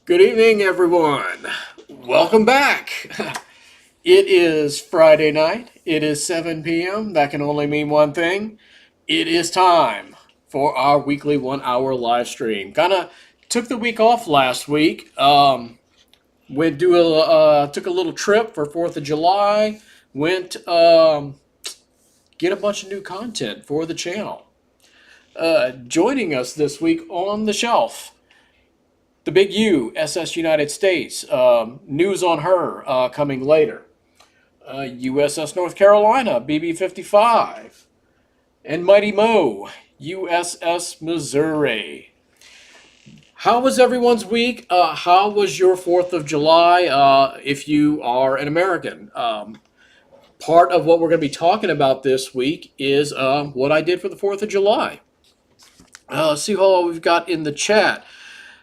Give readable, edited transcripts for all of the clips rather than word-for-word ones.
Good evening, everyone. Welcome back. It is Friday night. It is 7 p.m. That can only mean one thing. It is time for our weekly 1 hour live stream. Kind of took the week off last week. Took a little trip for 4th of July. Went get a bunch of new content for the channel. Joining us this week on the shelf, the Big U, SS United States. News on her coming later. USS North Carolina, BB-55. And Mighty Mo, USS Missouri. How was everyone's week? How was your 4th of July if you are an American? Part of what we're going to be talking about this week is what I did for the 4th of July. Let's see what we've got in the chat.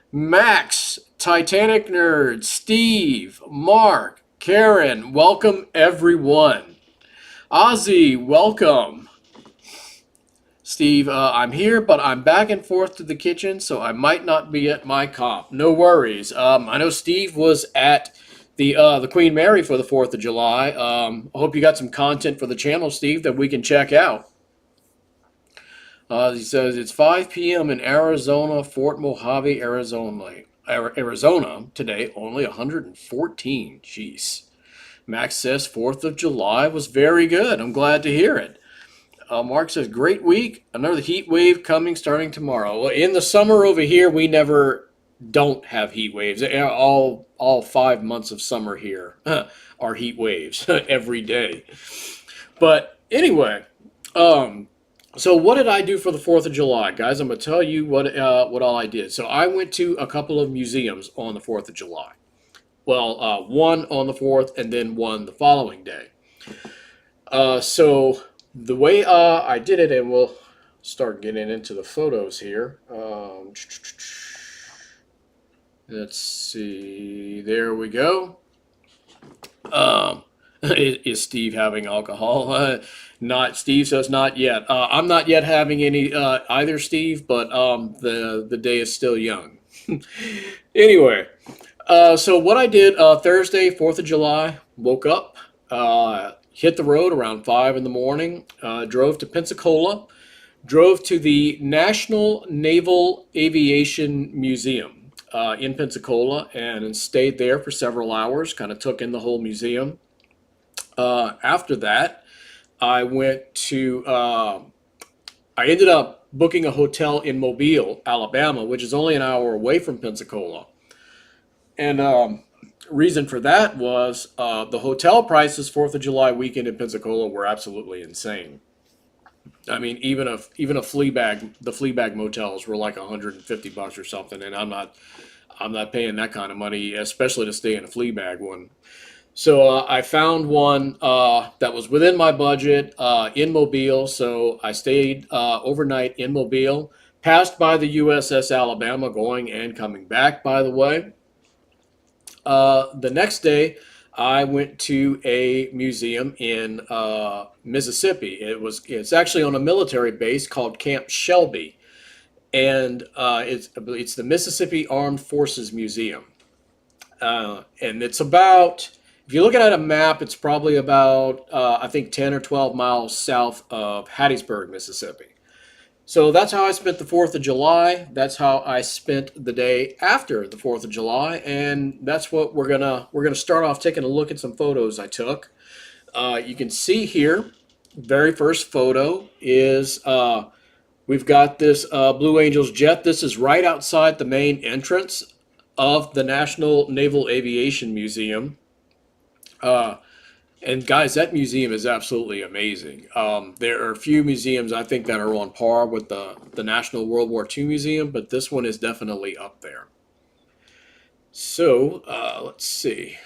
Max, Titanic Nerd, Steve, Mark, Karen, welcome everyone. Ozzy, welcome. Steve, I'm here, but I'm back and forth to the kitchen, so I might not be at my comp. No worries. I know Steve was at the Queen Mary for the 4th of July. I hope you got some content for the channel, Steve, that we can check out. He says it's 5 p.m. in Arizona, Fort Mojave, Arizona today, only 114. Jeez. Max says 4th of July was very good. I'm glad to hear it. Mark says, great week. Another heat wave coming starting tomorrow. Well, in the summer over here, we never don't have heat waves. All 5 months of summer here are heat waves every day. But anyway, so what did I do for the 4th of July, guys? I'm going to tell you what all I did. So I went to a couple of museums on the 4th of July. Well, one on the 4th and then one the following day. So the way I did it, and we'll start getting into the photos here. Let's see. There we go. Is Steve having alcohol? Not. Steve says not yet. I'm not yet having any either, Steve, but the day is still young. Anyway, so what I did Thursday, 4th of July, woke up, hit the road around 5 in the morning, drove to Pensacola, drove to the National Naval Aviation Museum in Pensacola, and stayed there for several hours, kind of took in the whole museum. After that, I went to, I ended up booking a hotel in Mobile, Alabama, which is only an hour away from Pensacola. And reason for that was the hotel prices 4th of July weekend in Pensacola were absolutely insane. I mean, even the Fleabag motels were like $150 or something, and I'm not paying that kind of money, especially to stay in a Fleabag one. So I found one that was within my budget in Mobile. So I stayed overnight in Mobile, Passed by the USS Alabama, going and coming back, by the way. The next day, I went to a museum in Mississippi. It's actually on a military base called Camp Shelby, and it's the Mississippi Armed Forces Museum. And it's about, if you're looking at a map, it's probably about I think 10 or 12 miles south of Hattiesburg, Mississippi. So that's how I spent the 4th of July. That's how I spent the day after the 4th of July, and that's what we're gonna start off taking a look at some photos I took. You can see here, very first photo is we've got this Blue Angels jet. This is right outside the main entrance of the National Naval Aviation Museum. And guys, that museum is absolutely amazing. There are a few museums I think that are on par with the National World War II Museum, but this one is definitely up there. So let's see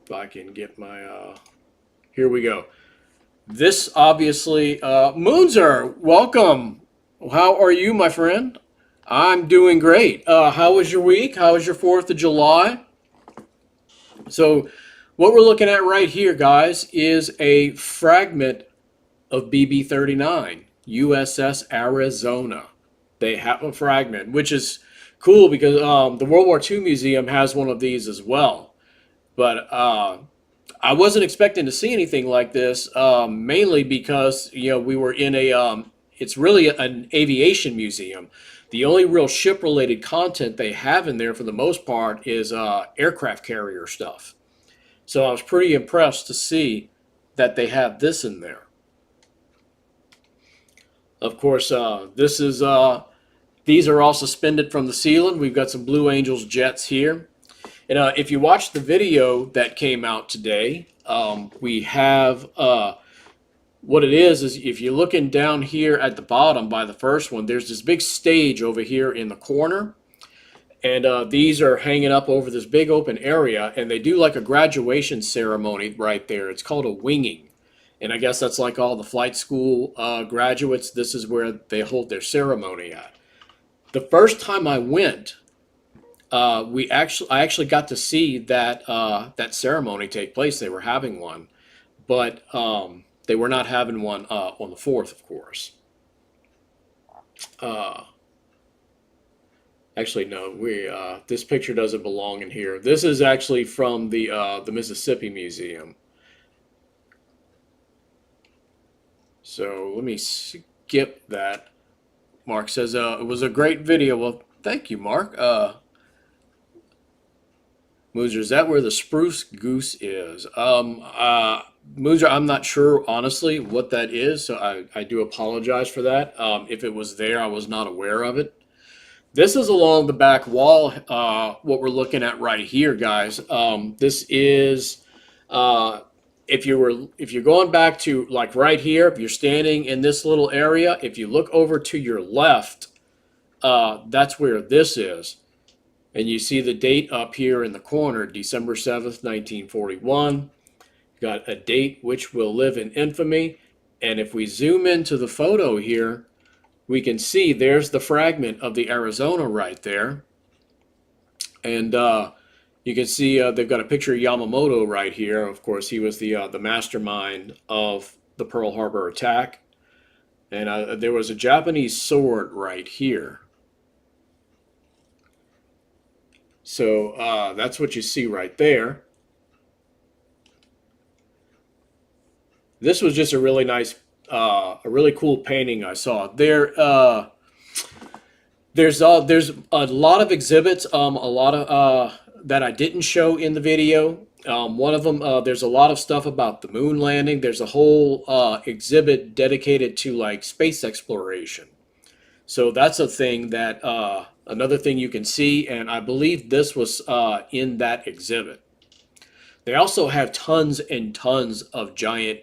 if I can get my. Here we go. This obviously, Moonzer, welcome. How are you, my friend? I'm doing great. How was your week? How was your 4th of July? So what we're looking at right here, guys, is a fragment of BB-39, USS Arizona. They have a fragment, which is cool because the World War II Museum has one of these as well. But I wasn't expecting to see anything like this, mainly because we were in it's really an aviation museum. The only real ship-related content they have in there, for the most part, is aircraft carrier stuff. So I was pretty impressed to see that they have this in there. Of course, these are all suspended from the ceiling. We've got some Blue Angels jets here. And if you watch the video that came out today, we have what it is if you're looking down here at the bottom by the first one, there's this big stage over here in the corner. And these are hanging up over this big open area, and they do like a graduation ceremony right there. It's called a winging. And I guess that's like all the flight school graduates. This is where they hold their ceremony at. The first time I went, I actually got to see that that ceremony take place. They were having one, but they were not having one on the 4th, of course. Actually, no. This picture doesn't belong in here. This is actually from the Mississippi Museum. So let me skip that. Mark says it was a great video. Well, thank you, Mark. Mooser, is that where the spruce goose is? Mooser, I'm not sure honestly what that is, so I do apologize for that. If it was there, I was not aware of it. This is along the back wall, what we're looking at right here, guys. This is, if you're going back to like right here, if you're standing in this little area, if you look over to your left, that's where this is. And you see the date up here in the corner, December 7th, 1941. Got a date which will live in infamy. And if we zoom into the photo here, we can see there's the fragment of the Arizona right there. And you can see they've got a picture of Yamamoto right here. Of course, he was the mastermind of the Pearl Harbor attack. And there was a Japanese sword right here. So that's what you see right there. This was just a really nice, a really cool painting I saw. There's a lot of exhibits, a lot of that I didn't show in the video. One of them, there's a lot of stuff about the moon landing. There's a whole exhibit dedicated to like space exploration. So that's a thing that another thing you can see, and I believe this was in that exhibit. They also have tons and tons of giant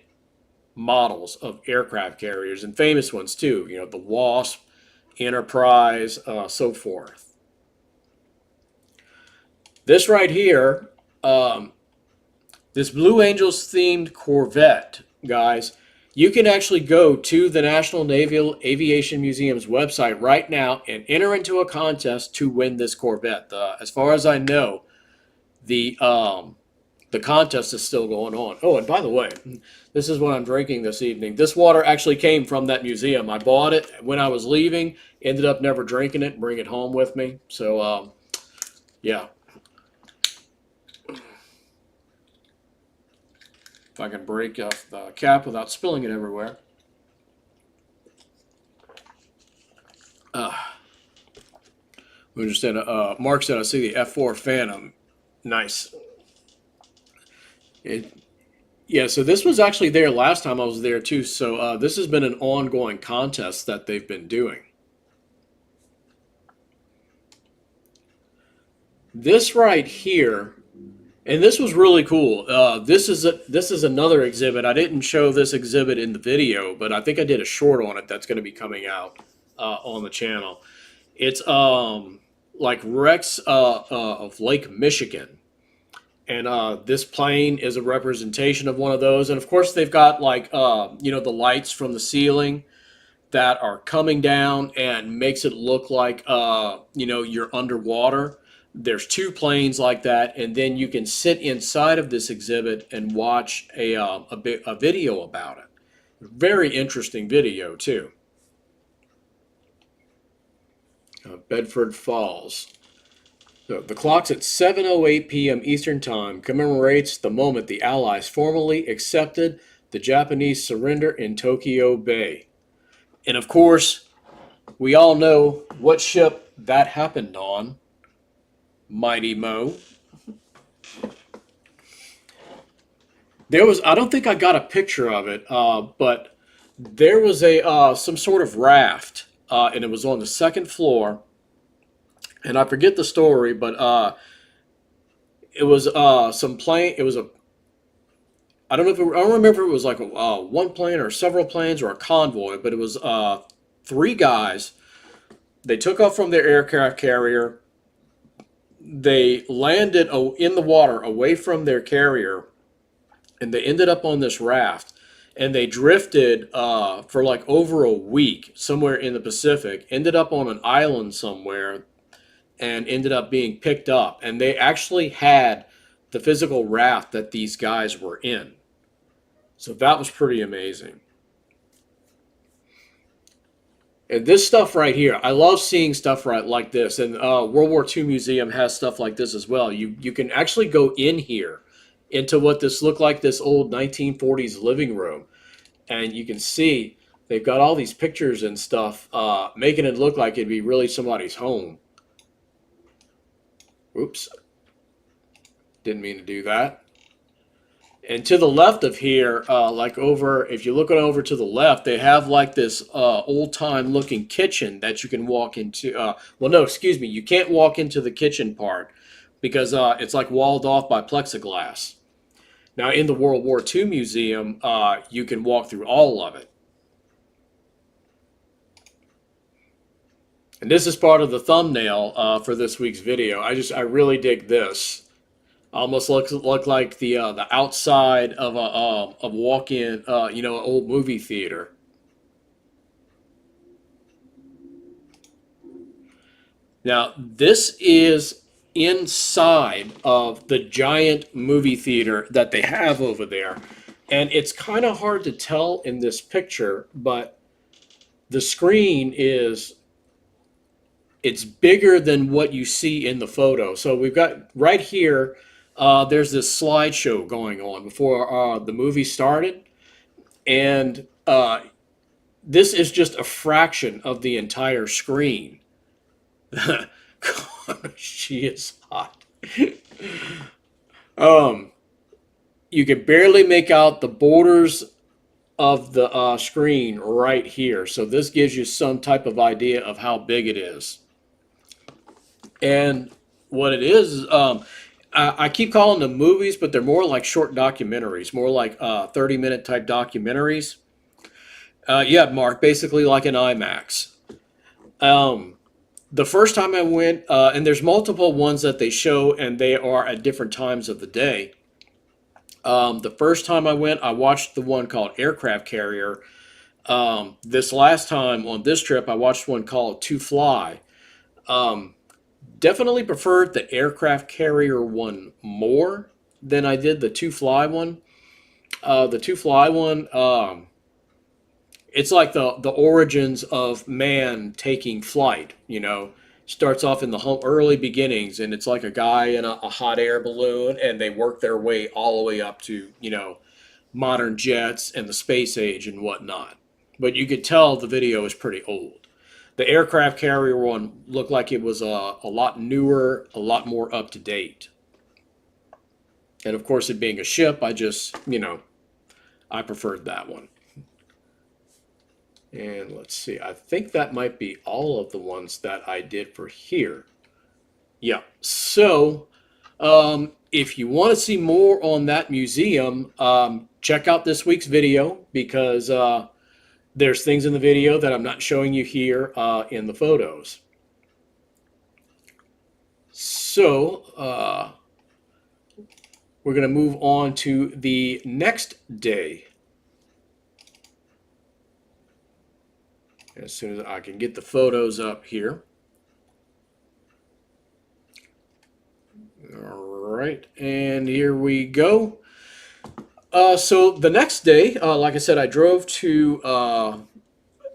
models of aircraft carriers and famous ones too. You know, the Wasp, Enterprise, so forth. This right here, this Blue Angels themed Corvette, guys, You can actually go to the National Naval Aviation Museum's website right now and enter into a contest to win this Corvette. As far as I know, the the contest is still going on. Oh, and by the way, this is what I'm drinking this evening. This water actually came from that museum. I bought it when I was leaving, ended up never drinking it, and bring it home with me. So, yeah. If I can break off the cap without spilling it everywhere. We understand. Mark said, I see the F4 Phantom. Nice. It, yeah, so this was actually there last time I was there too. So this has been an ongoing contest that they've been doing. This right here, and this was really cool. This is another exhibit. I didn't show this exhibit in the video, but I think I did a short on it that's going to be coming out on the channel. It's like wrecks of Lake Michigan. And this plane is a representation of one of those. And of course, they've got like, the lights from the ceiling that are coming down and makes it look like, you're underwater. There's two planes like that. And then you can sit inside of this exhibit and watch a video about it. Very interesting video, too. Bedford Falls. So the clock's at 7:08 p.m. Eastern Time commemorates the moment the Allies formally accepted the Japanese surrender in Tokyo Bay. And of course, we all know what ship that happened on. Mighty Mo. I don't think I got a picture of it, but there was some sort of raft, and it was on the second floor. And I forget the story, but it was some plane. It was a. I don't know if I don't remember if it was like one plane or several planes or a convoy, but it was three guys. They took off from their aircraft carrier. They landed in the water away from their carrier, and they ended up on this raft. And they drifted for like over a week somewhere in the Pacific. Ended up on an island somewhere and ended up being picked up. And they actually had the physical raft that these guys were in. So that was pretty amazing. And this stuff right here, I love seeing stuff right like this. And World War II Museum has stuff like this as well. You can actually go in here into what this looked like, this old 1940s living room. And you can see they've got all these pictures and stuff, making it look like it'd be really somebody's home. Oops. Didn't mean to do that. And to the left of here, like over, if you look over to the left, they have like this old-time looking kitchen that you can walk into. Well, no, excuse me. You can't walk into the kitchen part because it's like walled off by plexiglass. Now, in the World War II Museum, you can walk through all of it. And this is part of the thumbnail for this week's video. I really dig this. Almost looks like the outside of a walk-in, an old movie theater. Now, this is inside of the giant movie theater that they have over there. And it's kind of hard to tell in this picture, but the screen it's bigger than what you see in the photo. So we've got right here, there's this slideshow going on before the movie started. And this is just a fraction of the entire screen. God, she is hot. You can barely make out the borders of the screen right here. So this gives you some type of idea of how big it is. And what it is, I keep calling them movies, but they're more like short documentaries, more like 30-minute type documentaries. Yeah, Mark, basically like an IMAX. The first time I went, and there's multiple ones that they show, and they are at different times of the day. The first time I went, I watched the one called Aircraft Carrier. This last time on this trip, I watched one called To Fly. Um, Definitely preferred the Aircraft Carrier one more than I did the To Fly one. The To Fly one, it's like the origins of man taking flight. Starts off in the early beginnings, and it's like a guy in a hot air balloon, and they work their way all the way up to modern jets and the space age and whatnot. But you could tell the video is pretty old. The aircraft carrier one looked like it was a lot newer, a lot more up to date. And of course, it being a ship, I preferred that one. And let's see, I think that might be all of the ones that I did for here. Yeah, so if you want to see more on that museum, check out this week's video because there's things in the video that I'm not showing you here in the photos. So we're going to move on to the next day. As soon as I can get the photos up here. All right, and here we go. So the next day, like I said, I drove to,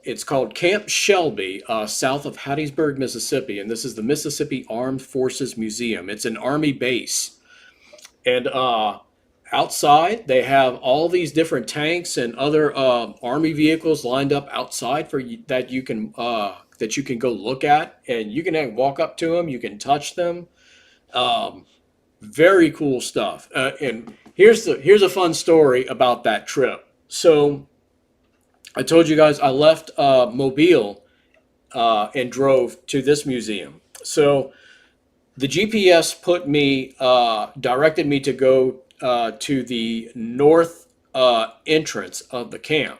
it's called Camp Shelby, south of Hattiesburg, Mississippi. And this is the Mississippi Armed Forces Museum. It's an Army base. And outside, they have all these different tanks and other Army vehicles lined up outside that you can go look at. And you can walk up to them. You can touch them. Very cool stuff. And here's a fun story about that trip. So I told you guys I left Mobile and drove to this museum. So the GPS directed me to go to the north entrance of the camp.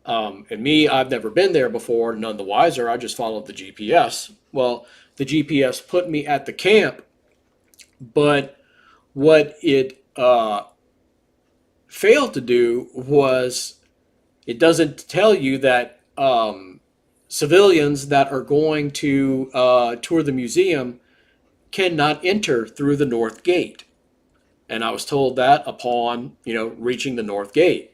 And me, I've never been there before, none the wiser. I just followed the GPS. Well, the GPS put me at the camp, but what it failed to do was it doesn't tell you that civilians that are going to tour the museum cannot enter through the north gate. And I was told that upon reaching the north gate.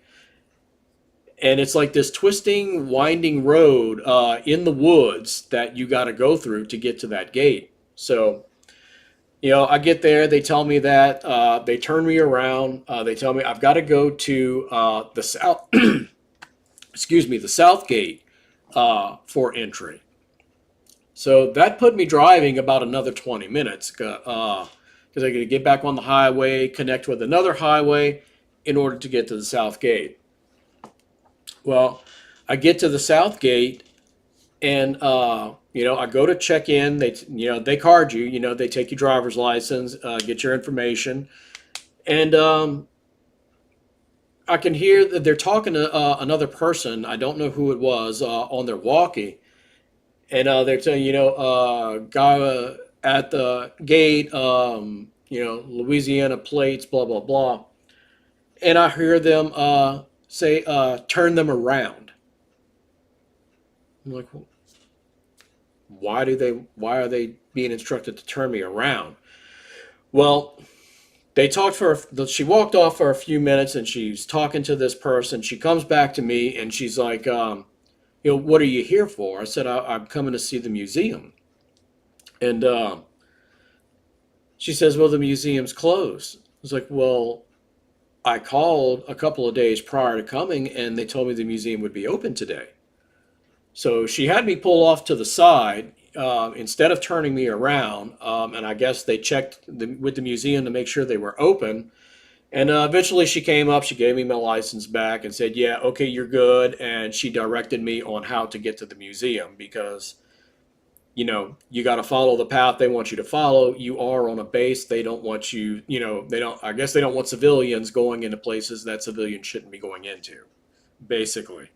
And it's like this twisting, winding road in the woods that you got to go through to get to that gate. So I get there, they tell me that, they turn me around, they tell me I've got to go to the south, excuse me, the south gate for entry. So that put me driving about another 20 minutes because I got to get back on the highway, connect with another highway in order to get to the south gate. Well, I get to the south gate and I go to check in. They card you. They take your driver's license, get your information, and I can hear that they're talking to another person. I don't know who it was on their walkie, and they're saying, guy at the gate, Louisiana plates, blah blah blah, and I hear them say, turn them around. I'm like, why are they being instructed to turn me around? Well, she walked off for a few minutes and she's talking to this person. She comes back to me and she's like, what are you here for? I said, I'm coming to see the museum. And she says, well, the museum's closed. I was like, well, I called a couple of days prior to coming and they told me the museum would be open today. So she had me pull off to the side instead of turning me around. And I guess they checked with the museum to make sure they were open. And eventually she came up, she gave me my license back and said, yeah, okay, you're good. And she directed me on how to get to the museum because, you got to follow the path they want you to follow. You are on a base. They don't want you, I guess they don't want civilians going into places that civilians shouldn't be going into, basically.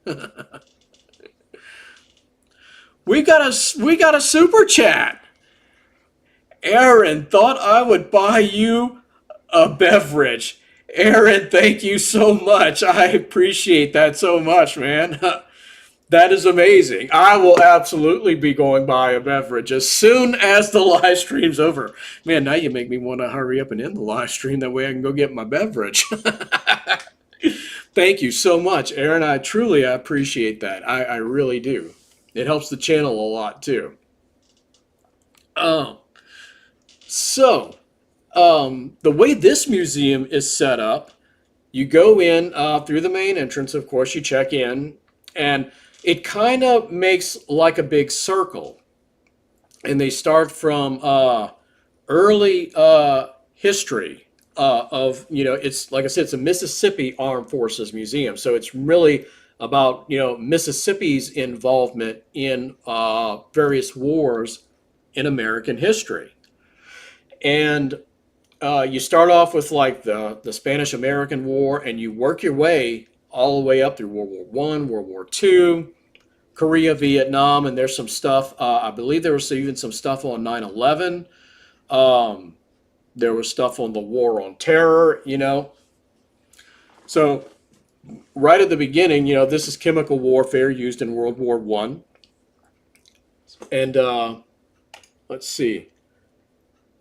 We got a super chat. Aaron thought I would buy you a beverage. Aaron, thank you so much. I appreciate that so much, man. That is amazing. I will absolutely be going by a beverage as soon as the live stream's over. Man, now you make me want to hurry up and end the live stream. That way I can go get my beverage. Thank you so much, Aaron. I truly appreciate that. I really do. It helps the channel a lot too. Um, so, the way this museum is set up, you go in through the main entrance. Of course, you check in, and it kind of makes like a big circle. And they start from early history of, it's like I said, it's a Mississippi Armed Forces Museum. So it's really about, Mississippi's involvement in various wars in American history. And you start off with like the Spanish American War, and you work your way all the way up through World War One, World War Two, Korea, Vietnam, and there's some stuff. I believe there was even some stuff on 9/11. Um, there was stuff on the War on Terror. So right at the beginning, this is chemical warfare used in World War One, and let's see.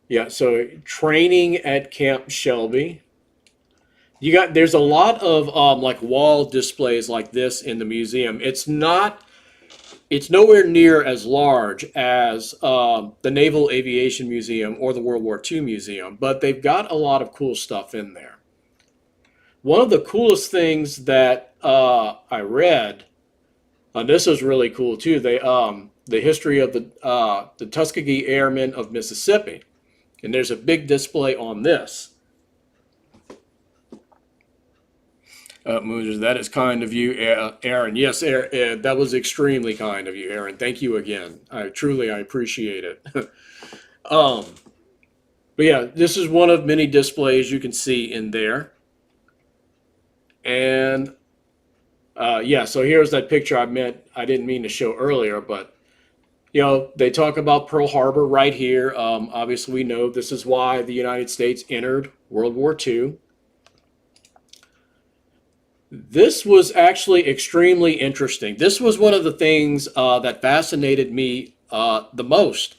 Yeah, so training at Camp Shelby. There's a lot of like wall displays like this in the museum. It's nowhere near as large as the Naval Aviation Museum or the World War II Museum, but they've got a lot of cool stuff in there. One of the coolest things that I read, and this is really cool too. The history of the Tuskegee Airmen of Mississippi, and there's a big display on this. That is kind of you, Aaron. Yes, Aaron, that was extremely kind of you, Aaron. Thank you again. I appreciate it. um, but yeah, this is one of many displays you can see in there. And yeah, so here's that picture I didn't mean to show earlier, but they talk about Pearl Harbor right here. Obviously, we know this is why the United States entered World War II. This was actually extremely interesting. This was one of the things that fascinated me the most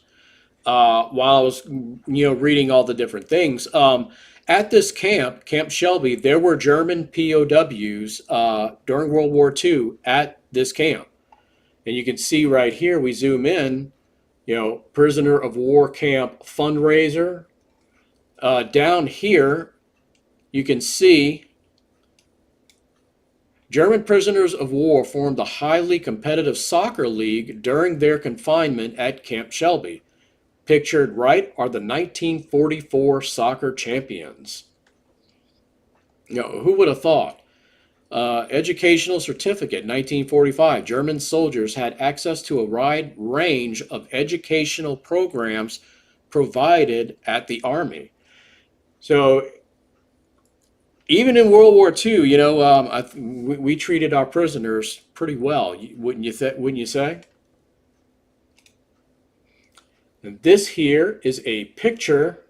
while I was, reading all the different things. At this Camp Shelby, there were German POWs during World War II at this camp. And you can see right here, we zoom in, prisoner of war camp fundraiser. Down here, you can see German prisoners of war formed a highly competitive soccer league during their confinement at Camp Shelby. Pictured right are the 1944 soccer champions. Who would have thought? Educational certificate, 1945. German soldiers had access to a wide range of educational programs provided at the Army. So even in World War II, we treated our prisoners pretty well, wouldn't you say? And this here is a picture,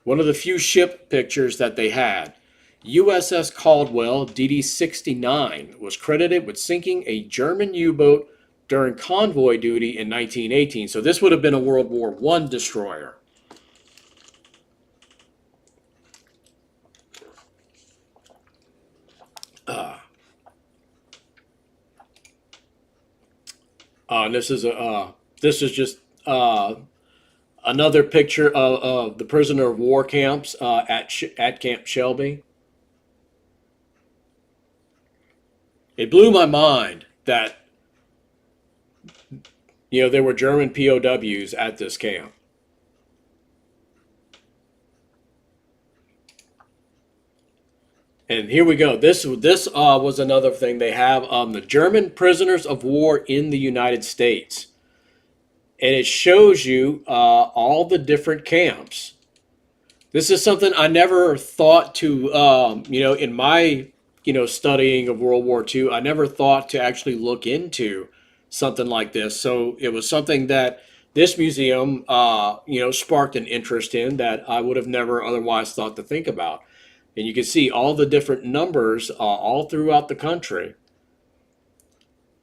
one of the few ship pictures that they had. USS Caldwell DD-69 was credited with sinking a German U-boat during convoy duty in 1918. So this would have been a World War I destroyer. This is just another picture of the prisoner of war camps at Camp Shelby. It blew my mind that there were German POWs at this camp. And here we go. This was another thing they have, the German prisoners of war in the United States. And it shows you all the different camps. This is something I never thought to, in my, studying of World War II, I never thought to actually look into something like this. So it was something that this museum, sparked an interest in that I would have never otherwise thought to think about. And you can see all the different numbers all throughout the country.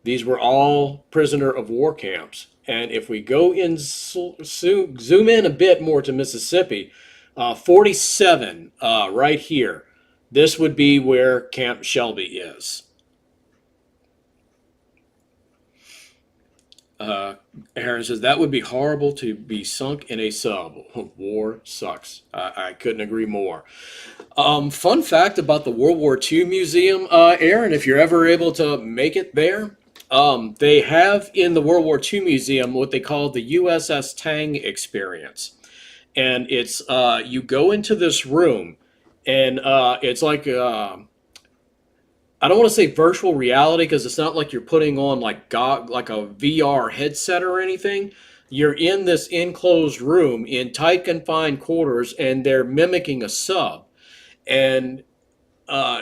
These were all prisoner of war camps. And if we go in, zoom in a bit more to Mississippi, 47 right here. This would be where Camp Shelby is. Uh, Aaron says that would be horrible to be sunk in a sub. War sucks. I couldn't agree more. Fun fact about the World War II Museum, Aaron, if you're ever able to make it there, they have in the World War II Museum what they call the USS Tang experience. And it's you go into this room, and it's like I don't want to say virtual reality because it's not like you're putting on like a VR headset or anything. You're in this enclosed room in tight confined quarters, and they're mimicking a sub. And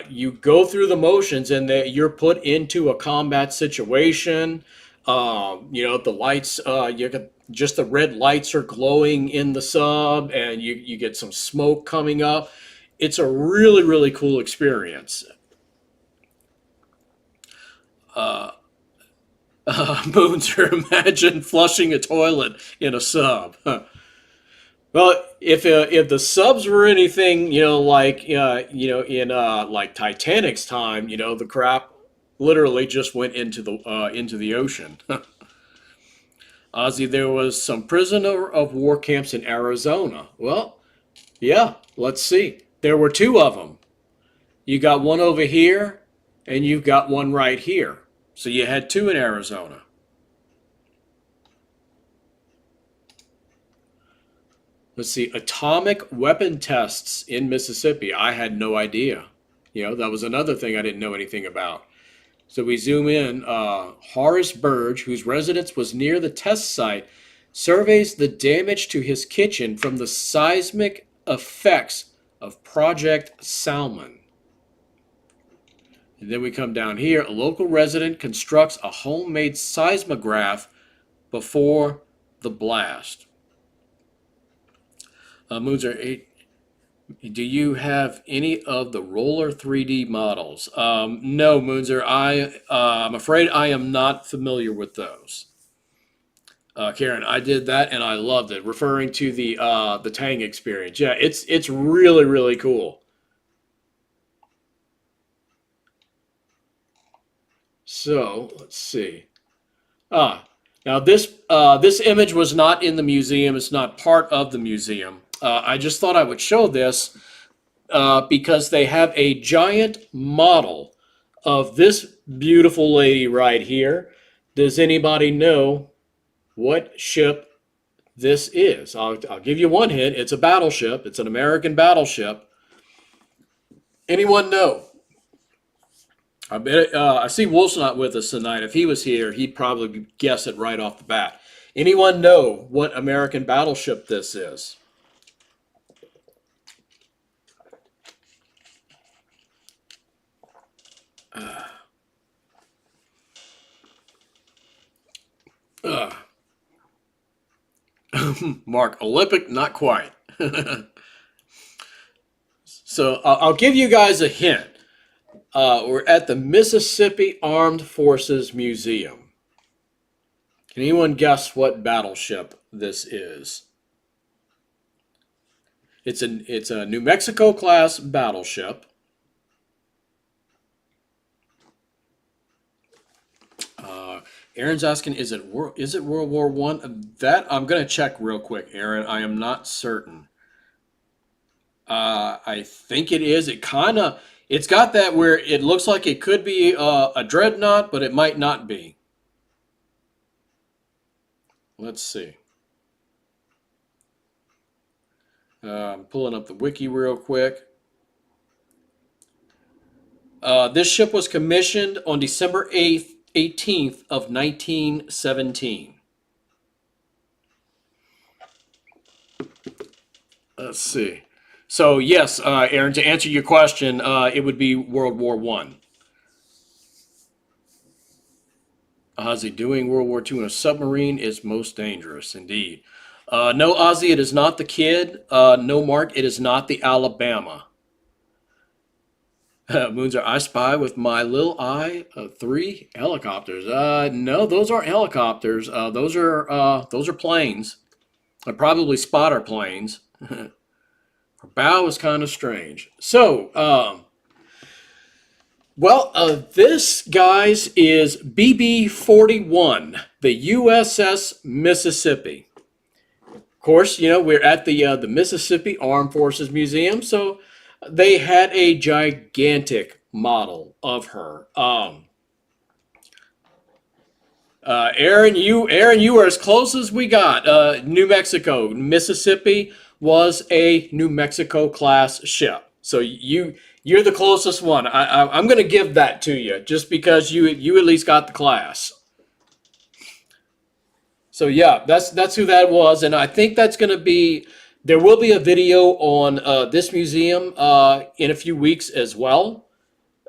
you go through the motions, and you're put into a combat situation. The lights, you get just the red lights are glowing in the sub, and you get some smoke coming up. It's a really, really cool experience. Uh, Moons, or imagine flushing a toilet in a sub. Well, if the subs were anything, in like Titanic's time, the crap literally just went into the ocean. Ozzy, there was some prisoner of war camps in Arizona. Well, yeah, let's see. There were two of them. You got one over here, and you've got one right here. So you had two in Arizona. Let's see, atomic weapon tests in Mississippi. I had no idea. That was another thing I didn't know anything about. So we zoom in. Horace Burge, whose residence was near the test site, surveys the damage to his kitchen from the seismic effects of Project Salmon. And then we come down here. A local resident constructs a homemade seismograph before the blast. Moonzer, do you have any of the roller 3D models? No, Moonzer. I'm afraid I am not familiar with those. Karen, I did that and I loved it. Referring to the Tang experience, yeah, it's really, really cool. So let's see. Now this image was not in the museum. It's not part of the museum. I just thought I would show this because they have a giant model of this beautiful lady right here. Does anybody know what ship this is? I'll give you one hint. It's a battleship. It's an American battleship. Anyone know? I bet. I see Wolf's not with us tonight. If he was here, he'd probably guess it right off the bat. Anyone know what American battleship this is? Uh, Mark, Olympic, not quite. So I'll give you guys a hint. We're at the Mississippi Armed Forces Museum. Can anyone guess what battleship this is? It's a New Mexico class battleship. Aaron's asking, is it World War One? That I'm gonna check real quick, Aaron. I am not certain. I think it is. It's got that where it looks like it could be a dreadnought, but it might not be. Let's see. I'm pulling up the wiki real quick. This ship was commissioned on December 18th of 1917. Let's see. So yes, Aaron, to answer your question, it would be World War One. Ozzy, doing World War II in a submarine is most dangerous, indeed. No, Ozzy, it is not the Kid. No, Mark, it is not the Alabama. Moons are I spy with my little eye three helicopters. No, those aren't helicopters. Those are planes. Probably spotter planes. Her bow is kind of strange. So, this, guys, is BB 41, the USS Mississippi. Of course, we're at the Mississippi Armed Forces Museum, so they had a gigantic model of her. Aaron, you were as close as we got. New Mexico, Mississippi was a New Mexico class ship. So you're the closest one. I'm going to give that to you just because you at least got the class. So yeah, that's who that was, and I think that's going to be. There will be a video on this museum in a few weeks as well.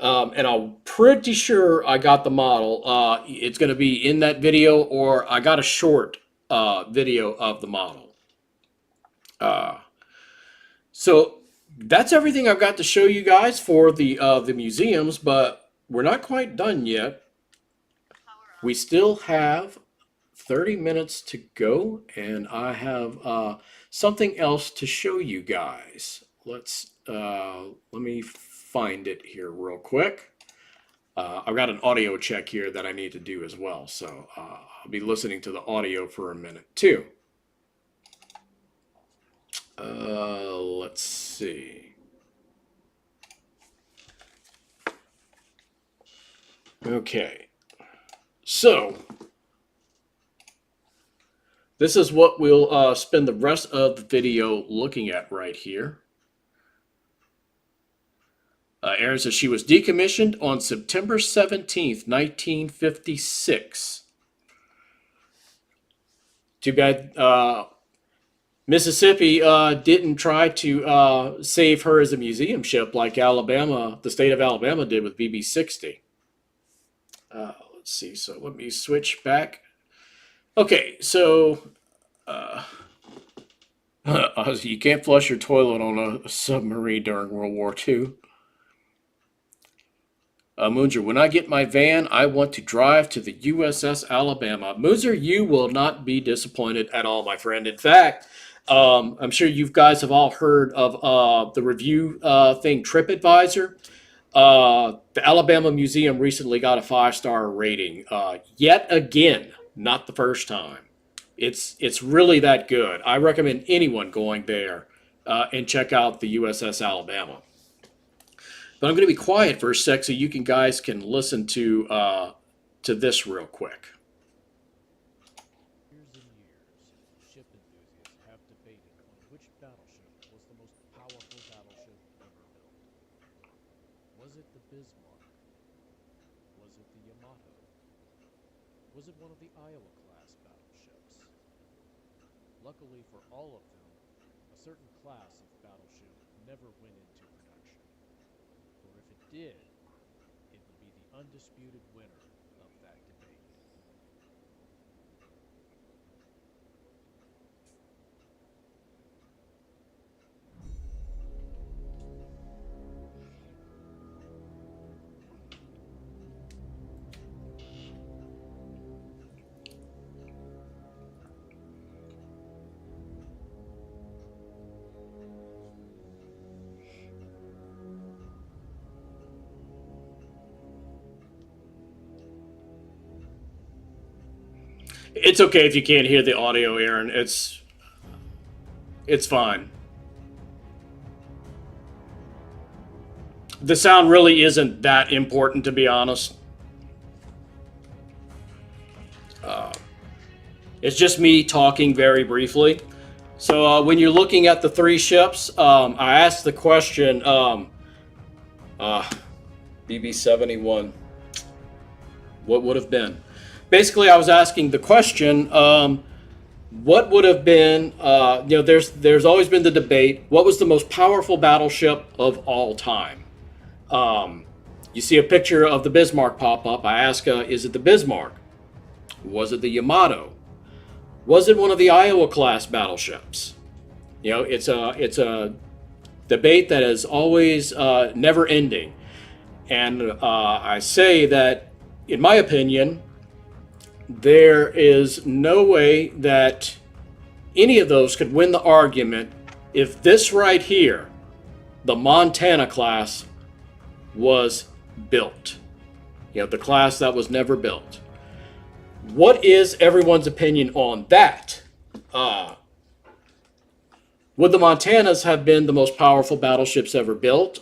And I'm pretty sure I got the model. It's going to be in that video, or I got a short video of the model. So that's everything I've got to show you guys for the museums, but we're not quite done yet. We still have 30 minutes to go, and I have something else to show you guys. Let me find it here real quick. I've got an audio check here that I need to do as well, so I'll be listening to the audio for a minute too. Let's see. Okay, so this is what we'll spend the rest of the video looking at right here. Aaron says she was decommissioned on September 17th, 1956. Too bad Mississippi didn't try to save her as a museum ship like Alabama, the state of Alabama did with BB-60. Let's see, so let me switch back. Okay, so you can't flush your toilet on a submarine during World War II. Moonzer, when I get my van, I want to drive to the USS Alabama. Moonzer, you will not be disappointed at all, my friend. In fact, I'm sure you guys have all heard of the review thing, TripAdvisor. The Alabama Museum recently got a 5-star rating. Yet again, not the first time. It's really that good. I recommend anyone going there and check out the USS Alabama. But I'm going to be quiet for a sec so you guys can listen to this real quick. Years and years, ship enthusiasts have debated on which battleship was the most powerful battleship ever built. Was it the Bismarck? Was it the Yamato? Was it one of the Iowa-class battleships? Luckily for all of them, a certain class of battleship never went into production. For if it did, it would be the undisputed winner of that debate. It's okay if you can't hear the audio, Aaron. It's fine. The sound really isn't that important, to be honest. It's just me talking very briefly. So when you're looking at the 3 ships, I asked the question, BB-71, what would have been? Basically, I was asking the question, what would have been, there's always been the debate, what was the most powerful battleship of all time? You see a picture of the Bismarck pop up. I ask, is it the Bismarck? Was it the Yamato? Was it one of the Iowa-class battleships? It's a debate that is always never ending. And I say that, in my opinion, there is no way that any of those could win the argument if this right here, the Montana class, was built. You know, the class that was never built. What is everyone's opinion on that? Uh, would the Montanas have been the most powerful battleships ever built?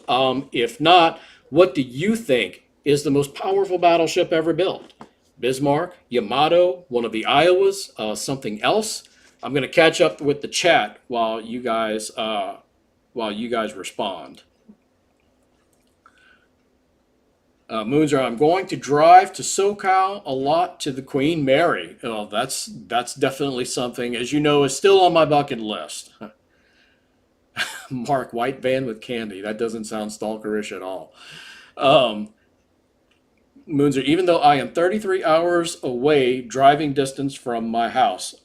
If not, what do you think is the most powerful battleship ever built? Bismarck, Yamato, one of the Iowas, something else? I'm going to catch up with the chat while you guys respond. Moonser, I'm going to drive to SoCal a lot to the Queen Mary. Oh, that's definitely something, as you know, is still on my bucket list. Mark, white van with candy. That doesn't sound stalkerish at all. Um, Moonser, even though I am 33 hours away driving distance from my house,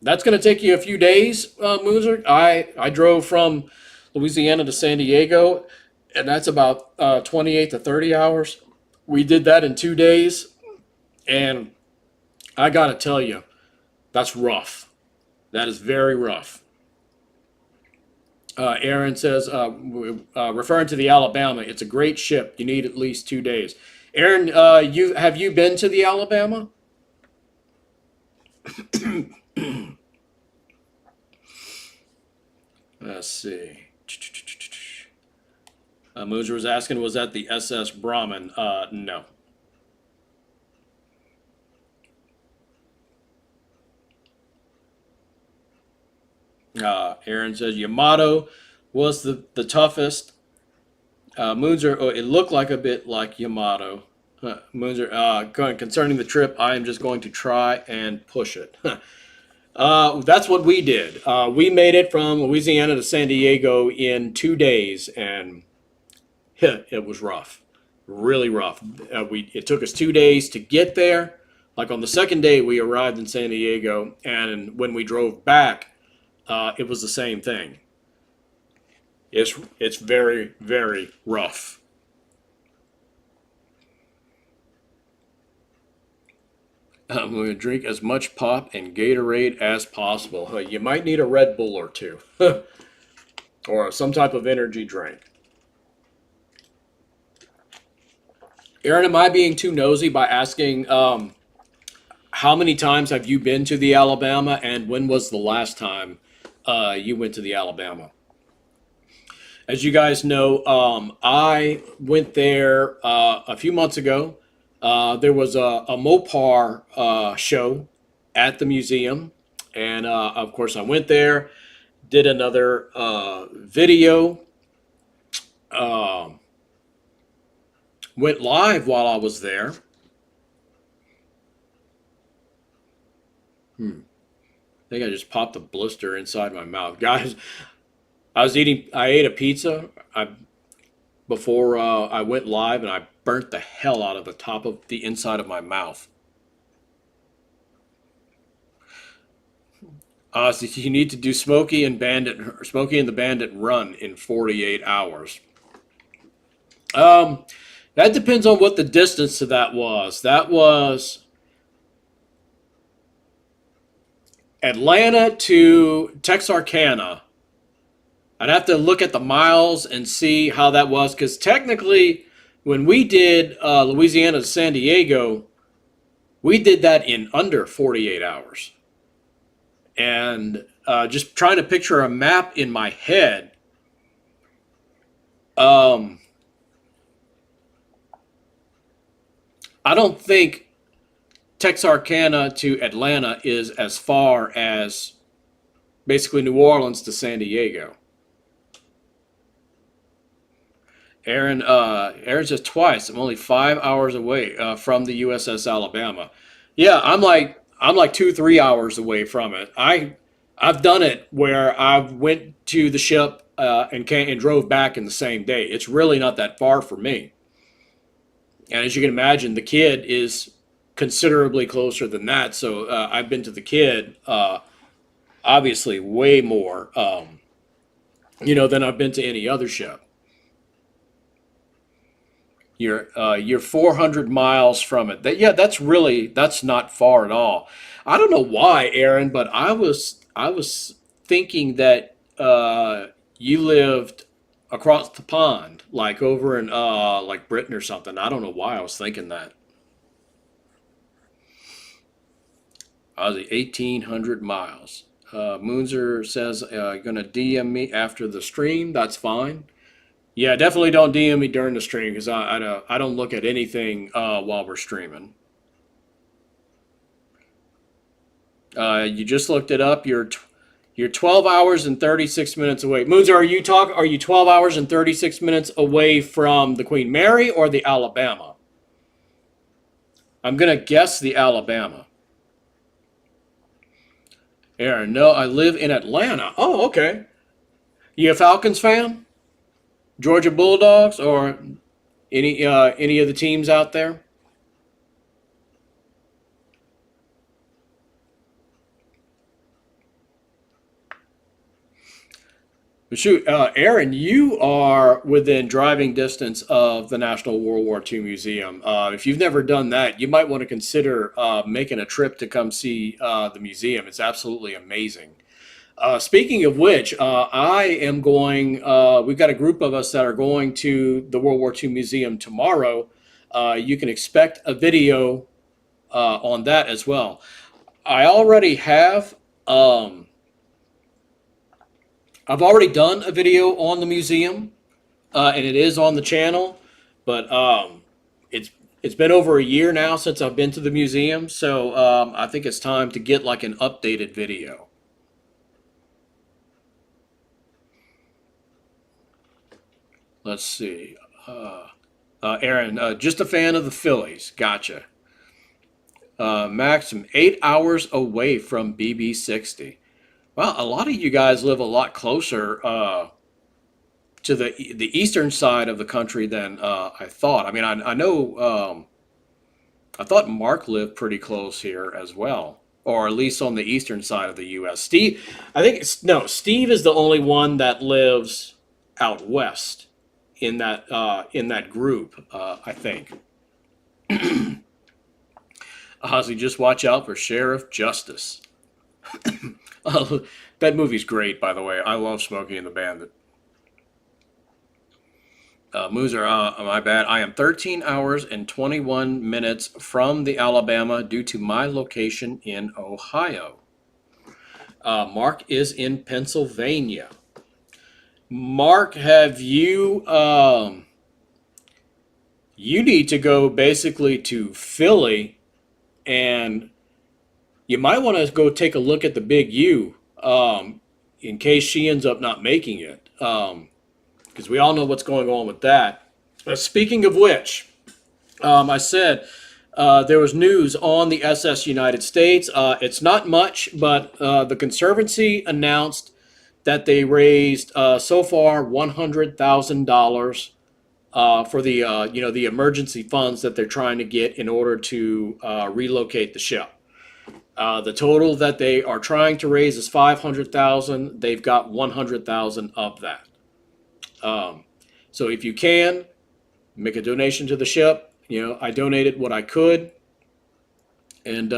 that's going to take you a few days, Moonser. I drove from Louisiana to San Diego, and that's about 28 to 30 hours. We did that in 2 days, and I got to tell you, that's rough. That is very rough. Aaron says, referring to the Alabama, it's a great ship. You need at least 2 days. Aaron, you been to the Alabama? Let's see. Moser was asking, was that the SS Brahmin? No. Aaron says Yamato was the toughest. Moonser, oh, it looked like a bit like Yamato. Moonser, concerning the trip, I am just going to try and push it. That's what we did. We made it from Louisiana to San Diego in 2 days, and it was rough, really rough. It took us 2 days to get there. Like on the second day, we arrived in San Diego, and when we drove back, it was the same thing. It's very, very rough. I'm going to drink as much pop and Gatorade as possible. You might need a Red Bull or two, or some type of energy drink. Aaron, am I being too nosy by asking how many times have you been to the Alabama, and when was the last time you went to the Alabama? As you guys know, I went there a few months ago. There was a Mopar show at the museum, and of course, I went there, did another video, uh, went live while I was there. I think I just popped a blister inside my mouth, guys. I ate a pizza. Before I went live, and I burnt the hell out of the top of the inside of my mouth. So you need to do Smokey and the Bandit run in 48 hours. Um, that depends on what the distance to that was. That was Atlanta to Texarkana. I'd have to look at the miles and see how that was, because technically, when we did Louisiana to San Diego, we did that in under 48 hours. And just trying to picture a map in my head, um, I don't think Texarkana to Atlanta is as far as basically New Orleans to San Diego. Aaron says twice. I'm only 5 hours away from the USS Alabama. Yeah, I'm like 2 3 hours away from it. I've done it where I went to the ship and drove back in the same day. It's really not that far for me. And as you can imagine, the kid is considerably closer than that. So I've been to the kid obviously way more, than I've been to any other ship. You're 400 miles from it. Yeah, that's not far at all. I don't know why, Aaron, but I was thinking that you lived across the pond, like over in like Britain or something. I don't know why I was thinking that. I was at 1,800 miles. Moonzer says gonna DM me after the stream. That's fine. Yeah, definitely don't DM me during the stream because I don't look at anything while we're streaming. You just looked it up. You're 12 hours and 36 minutes away. Moons, are you 12 hours and 36 minutes away from the Queen Mary or the Alabama? I'm gonna guess the Alabama. Aaron, no, I live in Atlanta. Oh, okay. You a Falcons fan? Georgia Bulldogs or any of the teams out there? Shoot, Aaron, you are within driving distance of the National World War II Museum. If you've never done that, you might want to consider making a trip to come see the museum. It's absolutely amazing. Speaking of which, I am going. We've got a group of us that are going to the World War II Museum tomorrow. You can expect a video on that as well. I already have. I've already done a video on the museum, and it is on the channel. But it's it's been over a year now since I've been to the museum, so I think it's time to get like an updated video. Let's see. Aaron, just a fan of the Phillies. Gotcha. Max, I'm 8 hours away from BB60. Well, a lot of you guys live a lot closer to the eastern side of the country than I thought. I mean, I know I thought Mark lived pretty close here as well, or at least on the eastern side of the U.S. Steve, I think no, Steve is the only one that lives out west in that group. I think. Ozzy, just watch out for Sheriff Justice. That movie's great, by the way. I love Smokey and the Bandit. Moozer, my bad. I am 13 hours and 21 minutes from the Alabama due to my location in Ohio. Mark is in Pennsylvania. Mark, have you? You need to go basically to Philly, and you might want to go take a look at the Big U in case she ends up not making it. Because we all know what's going on with that. Speaking of which, I said there was news on the SS United States. It's not much, but the Conservancy announced that they raised so far $100,000 for the the emergency funds that they're trying to get in order to relocate the ship. The total that they are trying to raise is 500,000. They've got 100,000 of that. So if you can make a donation to the ship, I donated what I could, and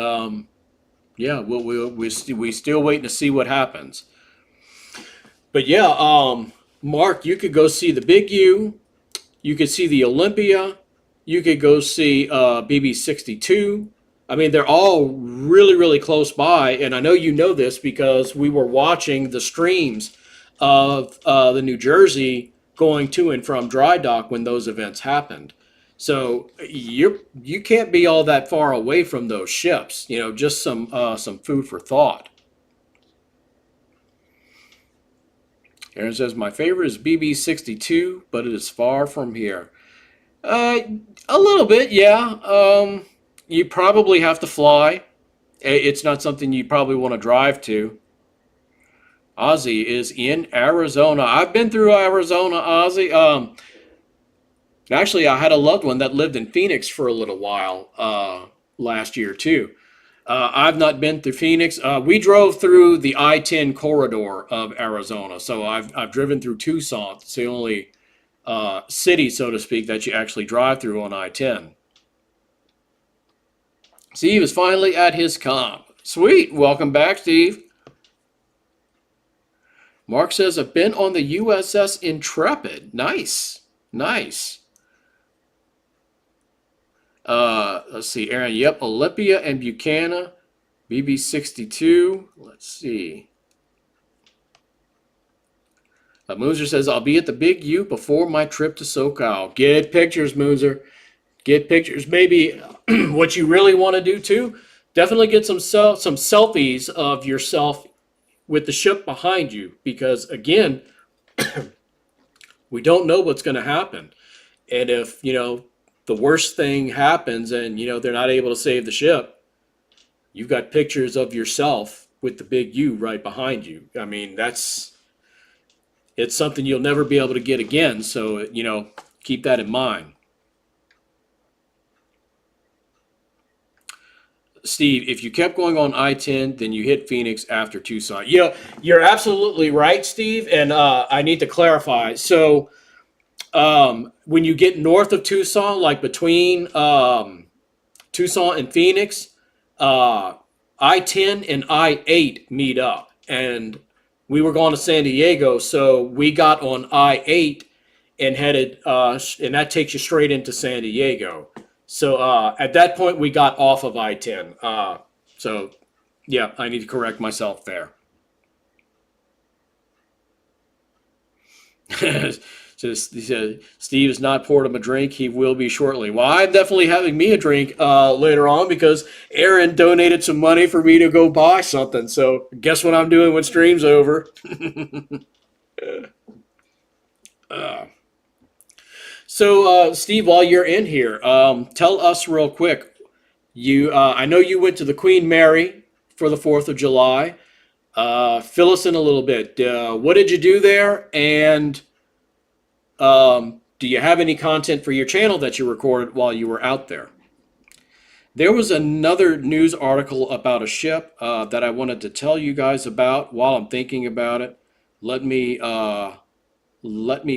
yeah, we still waiting to see what happens. But yeah, Mark, you could go see the Big U. You could see the Olympia. You could go see BB62. I mean, they're all really, really close by. And I know you know this because we were watching the streams of the New Jersey going to and from dry dock when those events happened. So you can't be all that far away from those ships. Just some food for thought. Aaron says my favorite is BB62, but it is far from here. Uh, a little bit, yeah. You probably have to fly. It's not something you probably want to drive to. Ozzy is in Arizona. I've been through Arizona, Ozzy. Actually, I had a loved one that lived in Phoenix for a little while last year too. I've not been through Phoenix. We drove through the I-10 corridor of Arizona, so I've driven through Tucson. It's the only city, so to speak, that you actually drive through on I-10. Steve is finally at his comp. Sweet. Welcome back, Steve. Mark says, I've been on the USS Intrepid. Nice. Nice. Let's see, Aaron. Yep, Olympia and Buchanan. BB-62. Let's see. Moonzer says, I'll be at the Big U before my trip to SoCal. Get pictures, Moonzer. Get pictures. Maybe what you really want to do, too, definitely get some selfies of yourself with the ship behind you. Because, again, we don't know what's going to happen. And if, the worst thing happens and, they're not able to save the ship, you've got pictures of yourself with the Big U right behind you. I mean, it's something you'll never be able to get again. So, keep that in mind. Steve, if you kept going on I-10, then you hit Phoenix after Tucson. You're absolutely right, Steve. And I need to clarify. So when you get north of Tucson, like between Tucson and Phoenix, I-10 and I-8 meet up. And we were going to San Diego, so we got on I-8 and headed, and that takes you straight into San Diego. So at that point, we got off of I-10. So, yeah, I need to correct myself there. Just, he said, Steve has not poured him a drink. He will be shortly. Well, I'm definitely having me a drink later on because Aaron donated some money for me to go buy something. So guess what I'm doing when stream's over? So, Steve, while you're in here, tell us real quick. I know you went to the Queen Mary for the 4th of July. Fill us in a little bit. What did you do there? And do you have any content for your channel that you recorded while you were out there? There was another news article about a ship that I wanted to tell you guys about while I'm thinking about it. Let me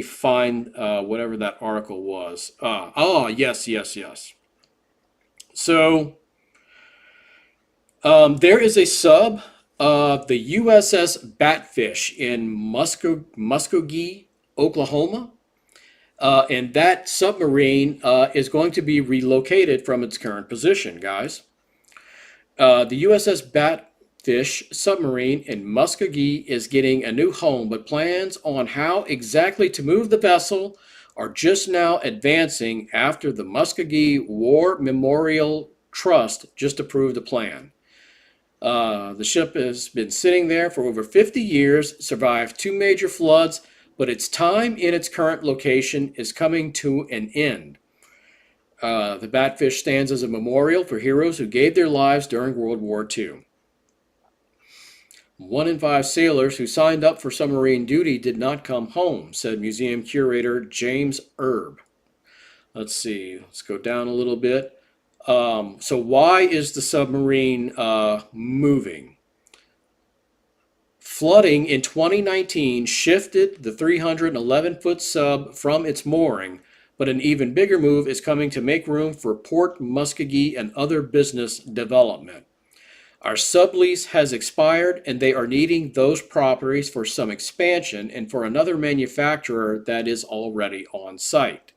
find whatever that article was. Yes. So there is a sub, the USS Batfish in Muskogee, Oklahoma. And that submarine is going to be relocated from its current position, guys. The USS Batfish submarine in Muskogee is getting a new home, but plans on how exactly to move the vessel are just now advancing after the Muskogee War Memorial Trust just approved a plan. The ship has been sitting there for over 50 years, survived 2 major floods, but its time in its current location is coming to an end. The Batfish stands as a memorial for heroes who gave their lives during World War II. 1 in 5 sailors who signed up for submarine duty did not come home, said museum curator James Erb. Let's see, let's go down a little bit. So why is the submarine moving? Flooding in 2019 shifted the 311-foot sub from its mooring, but an even bigger move is coming to make room for Port Muskogee and other business development. Our sublease has expired, and they are needing those properties for some expansion and for another manufacturer that is already on site.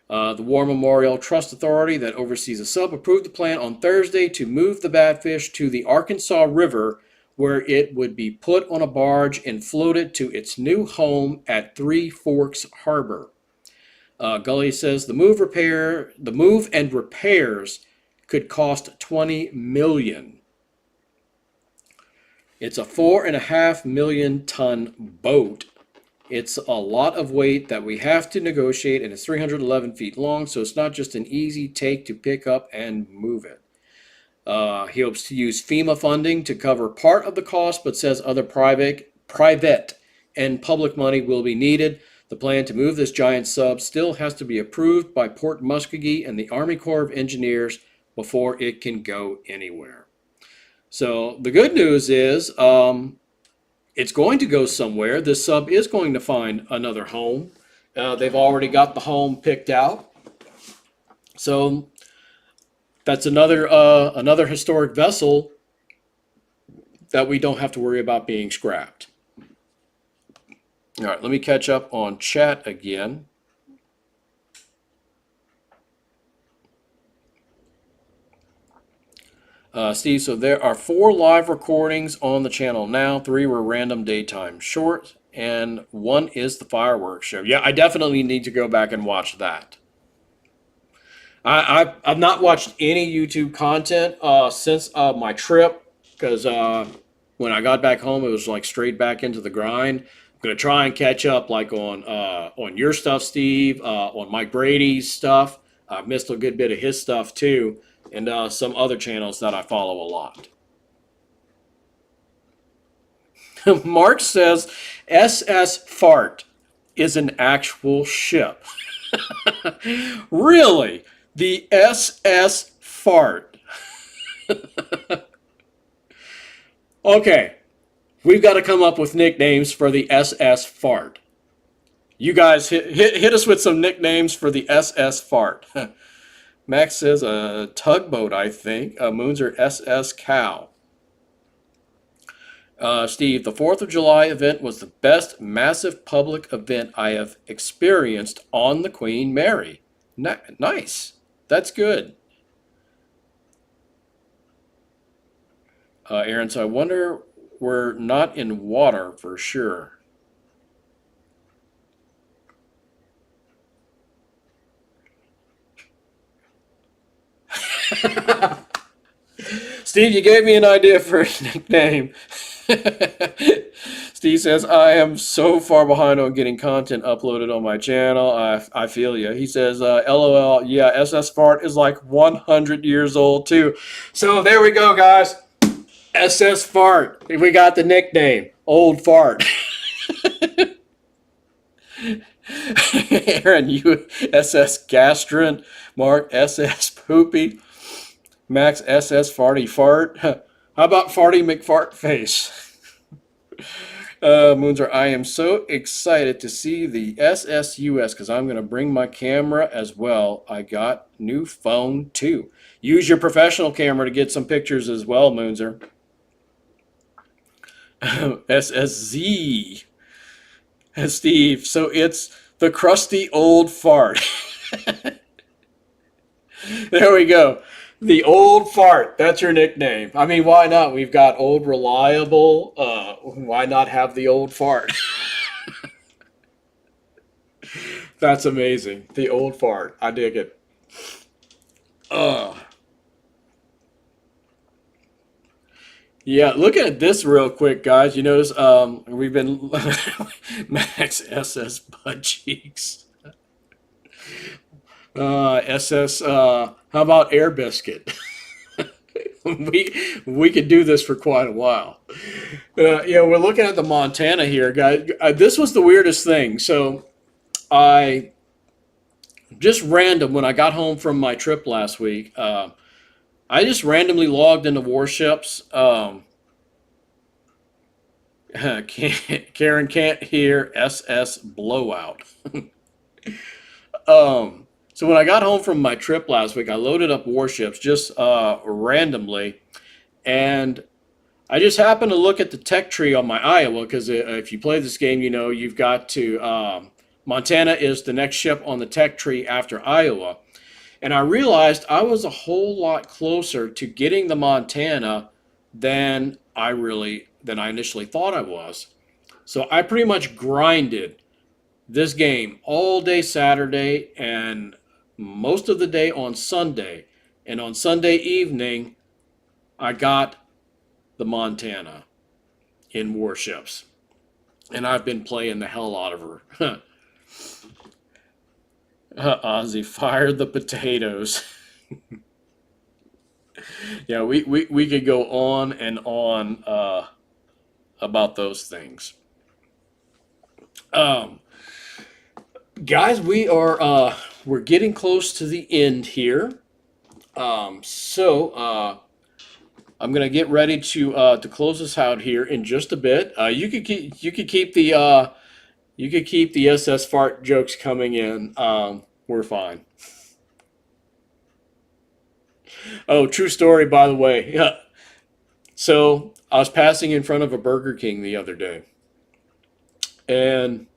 The War Memorial Trust Authority that oversees the sub approved the plan on Thursday to move the Batfish to the Arkansas River, where it would be put on a barge and floated to its new home at Three Forks Harbor. Gully says the move and repairs could cost $20 million. It's a 4.5 million ton boat. It's a lot of weight that we have to negotiate, and it's 311 feet long, so it's not just an easy take to pick up and move it. He hopes to use FEMA funding to cover part of the cost, but says other private and public money will be needed. The plan to move this giant sub still has to be approved by Port Muskogee and the Army Corps of Engineers before it can go anywhere. So the good news is it's going to go somewhere. This sub is going to find another home. They've already got the home picked out. So that's another historic vessel that we don't have to worry about being scrapped. All right, let me catch up on chat again. Steve, so there are 4 live recordings on the channel now. 3 were random daytime shorts, and 1 is the fireworks show. Yeah, I definitely need to go back and watch that. I've not watched any YouTube content since my trip because when I got back home, it was like straight back into the grind. I'm gonna try and catch up like on your stuff, Steve, on Mike Brady's stuff. I've missed a good bit of his stuff too, and some other channels that I follow a lot. Mark says SS Fart is an actual ship. Really? The SS Fart. Okay, we've got to come up with nicknames for the SS Fart. You guys hit us with some nicknames for the SS Fart. Max says a tugboat, I think. Moons are SS Cow. Steve, the 4th of July event was the best massive public event I have experienced on the Queen Mary. Nice. That's good. Aaron, so I wonder we're not in water for sure. Steve, you gave me an idea for a nickname. Steve says, I am so far behind on getting content uploaded on my channel. I feel you. He says, LOL, yeah, SS Fart is like 100 years old too. So there we go, guys. SS Fart. We got the nickname. Old Fart. Aaron, you SS Gastrin. Mark, SS Poopy. Max, SS Farty Fart. How about Farty McFartface? Moonser, I am so excited to see the SSUS because I'm going to bring my camera as well. I got new phone too. Use your professional camera to get some pictures as well, Moonser. SSZ. Steve, so it's the crusty old fart. There we go. The old fart. That's your nickname. I mean, why not? We've got old reliable. Why not have the old fart? That's amazing. The old fart. I dig it. Yeah, look at this real quick, guys. You notice we've been Max SS butt cheeks. SS. How about Air Biscuit? we could do this for quite a while. Yeah, we're looking at the Montana here, guys. This was the weirdest thing. So I just random when I got home from my trip last week. I just randomly logged into warships. Karen can't hear SS blowout. So when I got home from my trip last week, I loaded up warships just randomly, and I just happened to look at the tech tree on my Iowa because if you play this game, you know you've got to Montana is the next ship on the tech tree after Iowa, and I realized I was a whole lot closer to getting the Montana than I initially thought I was. So I pretty much grinded this game all day Saturday and most of the day on Sunday. And on Sunday evening, I got the Montana in warships. And I've been playing the hell out of her. Ozzy, fire the potatoes. Yeah, we could go on and on about those things. Guys, we're getting close to the end here. So I'm gonna get ready to close this out here in just a bit. You could keep the You could keep the SS fart jokes coming in. We're fine. Oh, true story, by the way. Yeah. So I was passing in front of a Burger King the other day, and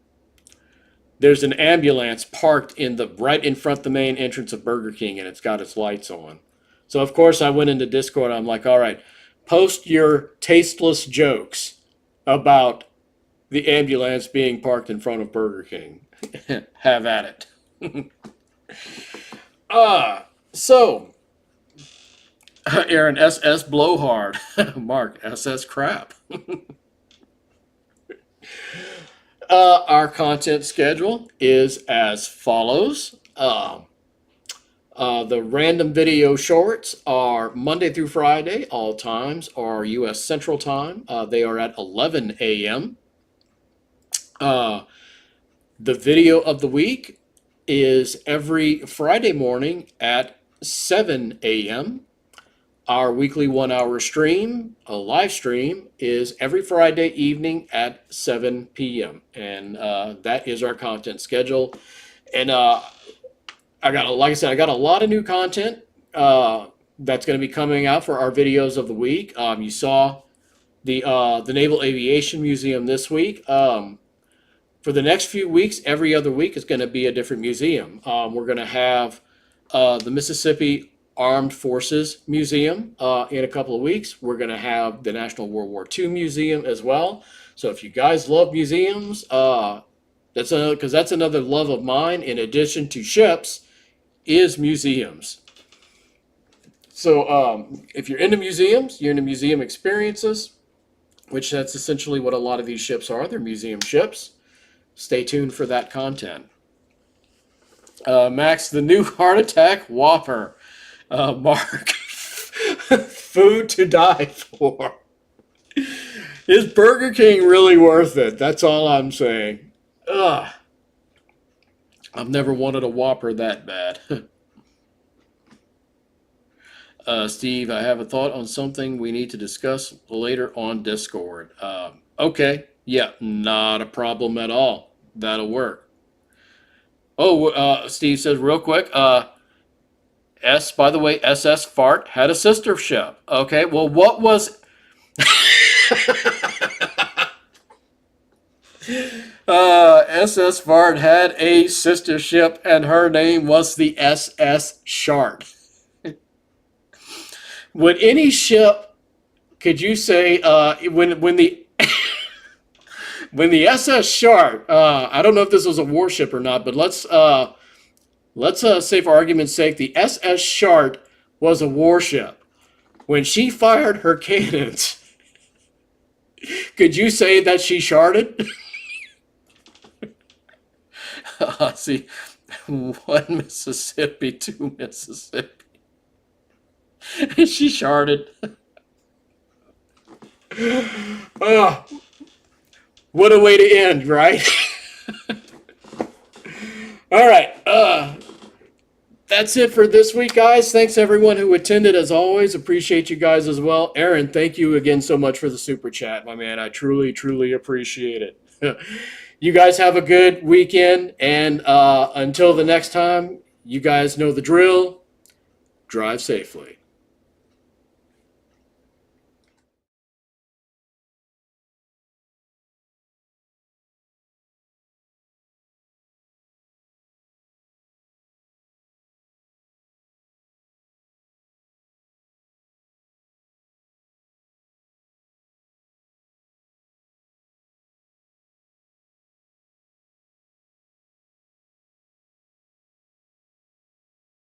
there's an ambulance parked in the right in front of the main entrance of Burger King, and it's got its lights on. So of course I went into Discord. I'm like, all right, post your tasteless jokes about the ambulance being parked in front of Burger King. Have at it. So Aaron, SS blowhard. Mark, SS crap. Our content schedule is as follows. The random video shorts are Monday through Friday. All times are U.S. Central Time. They are at 11 a.m. Uh, the video of the week is every Friday morning at 7 a.m. Our weekly 1 hour stream, a live stream, is every Friday evening at 7 p.m. And that is our content schedule. And like I said, I got a lot of new content that's going to be coming out for our videos of the week. You saw the Naval Aviation Museum this week. For the next few weeks, every other week is going to be a different museum. We're going to have the Mississippi Armed Forces Museum in a couple of weeks. We're going to have the National World War II Museum as well. So if you guys love museums, that's another love of mine. In addition to ships, is museums. So if you're into museums, you're into museum experiences, which that's essentially what a lot of these ships are. They're museum ships. Stay tuned for that content. Max, the new heart attack Whopper. Mark, food to die for. Is Burger King really worth it? That's all I'm saying. Ugh. I've never wanted a Whopper that bad. Steve, I have a thought on something we need to discuss later on Discord. Okay. Yeah, not a problem at all. That'll work. Oh, Steve says real quick. By the way, SS Fart had a sister ship. Okay, well, what was SS Fart had a sister ship, and her name was the SS Shart. Would any ship, could you say, when the when the SS Shart, I don't know if this was a warship or not, but let's say for argument's sake, the SS Shart was a warship. When she fired her cannons, could you say that she sharted? See, one Mississippi, two Mississippi. She sharted. What a way to end, right? All right. That's it for this week, guys. Thanks everyone who attended. As always, appreciate you guys as well. Aaron, thank you again so much for the super chat, my man. I truly, truly appreciate it. You guys have a good weekend, and until the next time, you guys know the drill. Drive safely.